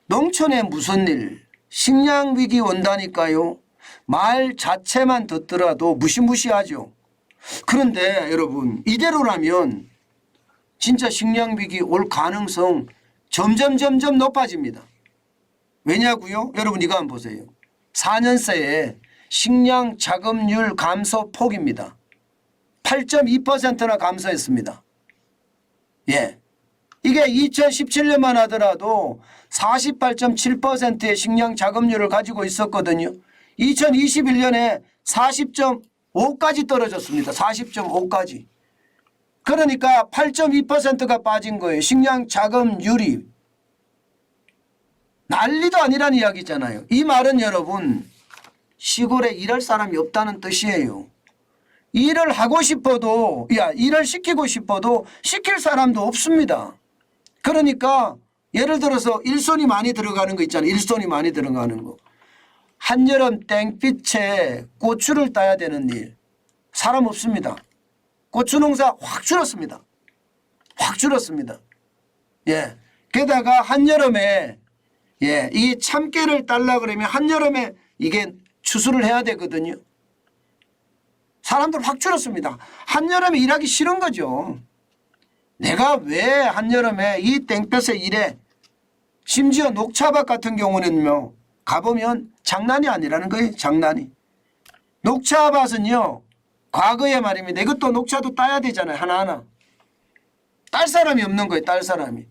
농촌에 무슨 일, 식량 위기 온다니까요. 말 자체만 듣더라도 무시무시하죠. 그런데 여러분, 이대로라면 진짜 식량 위기 올 가능성 점점 높아집니다. 왜냐고요? 여러분 이거 한번 보세요. 4년 새에 식량 자급률 감소 폭입니다. 8.2%나 감소했습니다. 예. 이게 2017년만 하더라도 48.7%의 식량 자급률을 가지고 있었거든요. 2021년에 40.5까지 떨어졌습니다. 40.5까지. 그러니까 8.2%가 빠진 거예요. 식량 자급률이. 난리도 아니라는 이야기잖아요. 이 말은 여러분 시골에 일할 사람이 없다는 뜻이에요. 일을 하고 싶어도 일을 시키고 싶어도 시킬 사람도 없습니다. 그러니까 예를 들어서 일손이 많이 들어가는 거 있잖아요. 일손이 많이 들어가는 거. 한여름 땡빛에 고추를 따야 되는 일. 사람 없습니다. 고추 농사 확 줄었습니다. 확 줄었습니다. 예. 게다가 한여름에 이 참깨를 따려고 그러면 한여름에 이게 추수를 해야 되거든요. 사람들 확 줄었습니다. 한여름에 일하기 싫은 거죠. 내가 왜 한여름에 이 땡볕에 일해. 심지어 녹차밭 같은 경우는요. 가보면 장난이 아니라는 거예요. 장난이. 녹차밭은요. 과거에 말입니다. 이것도 녹차도 따야 되잖아요. 하나하나. 딸 사람이 없는 거예요. 딸 사람이.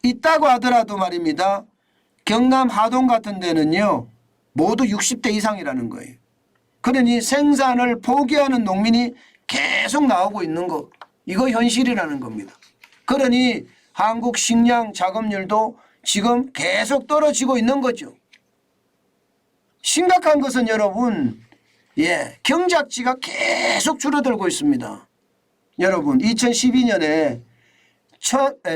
있다고 하더라도 말입니다. 경남 하동 같은 데는요. 모두 60대 이상이라는 거예요. 그러니 생산을 포기하는 농민이 계속 나오고 있는 거. 이거 현실이라는 겁니다. 그러니 한국 식량 자급률도 지금 계속 떨어지고 있는 거죠. 심각한 것은 여러분 경작지가 계속 줄어들고 있습니다. 여러분 2012년에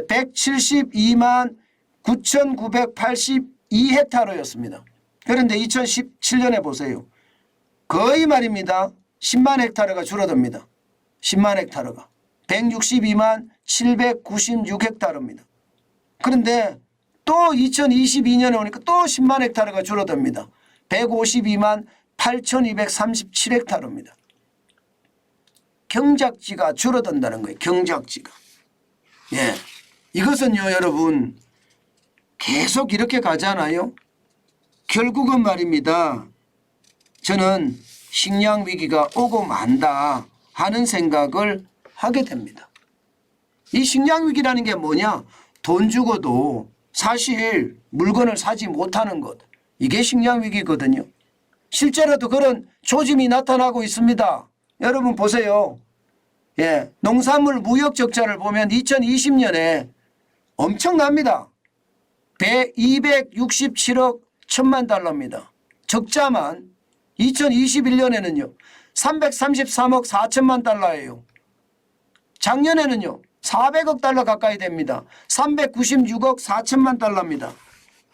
172만 9,982헥타르였습니다. 그런데 2017년에 보세요. 거의 말입니다. 10만 헥타르가 줄어듭니다. 10만 헥타르가. 162만 796헥타르입니다. 그런데 또 2022년에 오니까 또 10만 헥타르가 줄어듭니다. 152만 8,237헥타르입니다. 경작지가 줄어든다는 거예요. 경작지가. 예. 이것은요, 여러분, 계속 이렇게 가잖아요. 결국은 말입니다. 저는 식량 위기가 오고 만다 하는 생각을 하게 됩니다. 이 식량 위기라는 게 뭐냐? 돈 주고도 사실 물건을 사지 못하는 것. 이게 식량 위기거든요. 실제로도 그런 조짐이 나타나고 있습니다. 여러분 보세요. 농산물 무역 적자를 보면 2020년에 엄청납니다. 267억 1천만 달러입니다. 적자만 2021년에는요. 333억 4천만 달러예요. 작년에는요. 400억 달러 가까이 됩니다. 396억 4천만 달러입니다.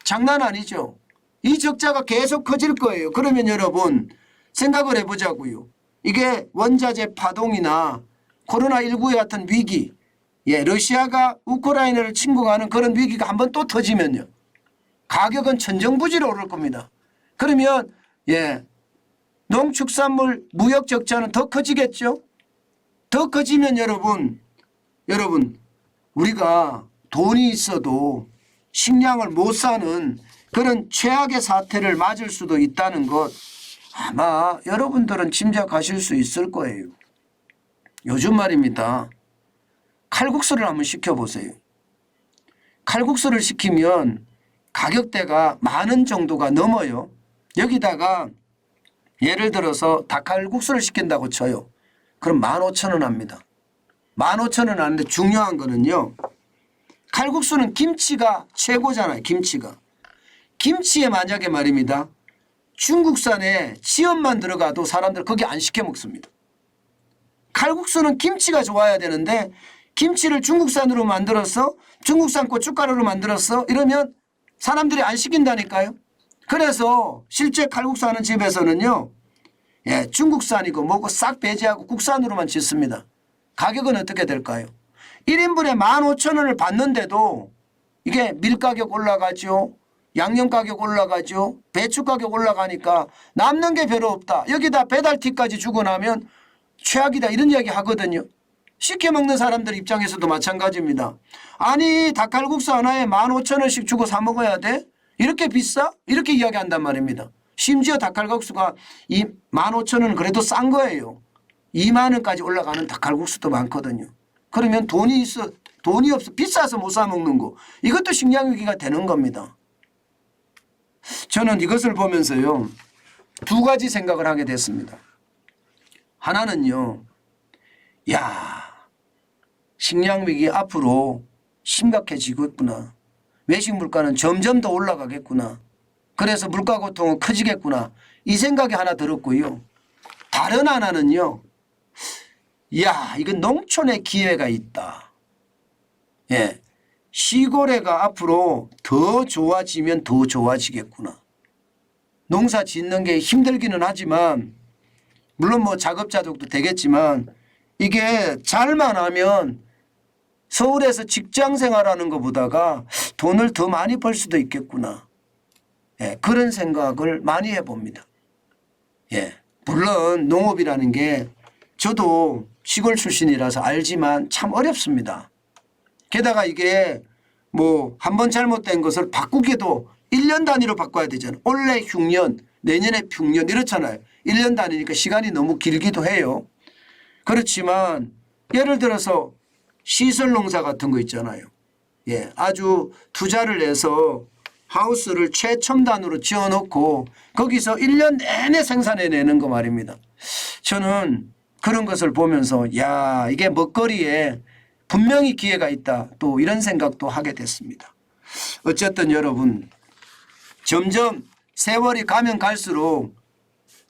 장난 아니죠. 이 적자가 계속 커질 거예요. 그러면 여러분 생각을 해보자고요. 이게 원자재 파동이나 코로나19의 같은 위기, 러시아가 우크라이나를 침공하는 그런 위기가 한번 또 터지면요. 가격은 천정부지로 오를 겁니다. 그러면 농축산물 무역 적자는 더 커지겠죠. 더 커지면 여러분 우리가 돈이 있어도 식량을 못 사는 그런 최악의 사태를 맞을 수도 있다는 것 아마 여러분들은 짐작하실 수 있을 거예요. 요즘 말입니다. 칼국수를 한번 시켜보세요. 칼국수를 시키면 가격대가 10,000원 정도가 넘어요. 여기다가 예를 들어서 닭칼국수를 시킨다고 쳐요. 그럼 15,000원 합니다. 15,000원 하는데 중요한 거는요. 칼국수는 김치가 최고잖아요. 김치가. 김치에 만약에 말입니다. 중국산에 지연만 들어가도 사람들 거기 안 시켜 먹습니다. 칼국수는 김치가 좋아야 되는데 김치를 중국산으로 만들어서 중국산 고춧가루로 만들었어 이러면 사람들이 안 시킨다니까요. 그래서 실제 칼국수 하는 집에서는요. 중국산이고 뭐고 싹 배제하고 국산으로만 짓습니다. 가격은 어떻게 될까요? 1인분에 15,000원을 받는데도 이게 밀가격 올라가죠. 양념 가격 올라가죠. 배추 가격 올라가니까 남는 게 별로 없다. 여기다 배달티까지 주고 나면 최악이다 이런 이야기 하거든요. 시켜 먹는 사람들 입장에서도 마찬가지입니다. 아니 닭칼국수 하나에 15,000원씩 주고 사 먹어야 돼? 이렇게 비싸? 이렇게 이야기한단 말입니다. 심지어 닭칼국수가 이 15,000원은 그래도 싼 거예요. 2만 원까지 올라가는 닭칼국수도 많거든요. 그러면 돈이 없어 비싸서 못 사 먹는 거 이것도 식량위기가 되는 겁니다. 저는 이것을 보면서요 2가지 생각을 하게 됐습니다. 하나는요, 야 식량위기 앞으로 심각해지겠구나. 외식 물가는 점점 더 올라가겠구나. 그래서 물가 고통은 커지겠구나. 이 생각이 하나 들었고요. 다른 하나는요, 야 이건 농촌의 기회가 있다. 예, 시골에가 앞으로 더 좋아지면 더 좋아지겠구나. 농사 짓는 게 힘들기는 하지만 물론 뭐 작업자족도 되겠지만 이게 잘만 하면 서울에서 직장 생활하는 것보다가 돈을 더 많이 벌 수도 있겠구나. 예, 그런 생각을 많이 해봅니다. 예, 물론 농업이라는 게 저도 시골 출신이라서 알지만 참 어렵습니다. 게다가 이게 뭐 한 번 잘못된 것을 바꾸기도 1년 단위로 바꿔야 되잖아요. 올해 흉년, 내년에 흉년 이렇잖아요. 1년 단위니까 시간이 너무 길기도 해요. 그렇지만 예를 들어서 시설 농사 같은 거 있잖아요. 예, 아주 투자를 해서 하우스를 최첨단으로 지어놓고 거기서 1년 내내 생산해내는 거 말입니다. 저는 그런 것을 보면서 야 이게 먹거리에 분명히 기회가 있다 또 이런 생각도 하게 됐습니다. 어쨌든 여러분 점점 세월이 가면 갈수록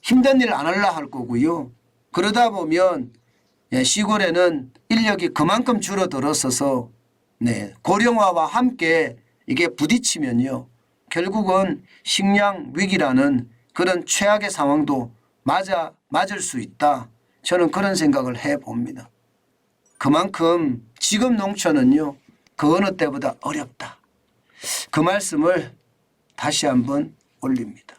힘든 일 안 하려 할 거고요. 그러다 보면 시골에는 인력이 그만큼 줄어들었어서 고령화와 함께 이게 부딪히면요. 결국은 식량 위기라는 그런 최악의 상황도 맞을 수 있다. 저는 그런 생각을 해봅니다. 그만큼 지금 농촌은요. 그 어느 때보다 어렵다. 그 말씀을 다시 한번 올립니다.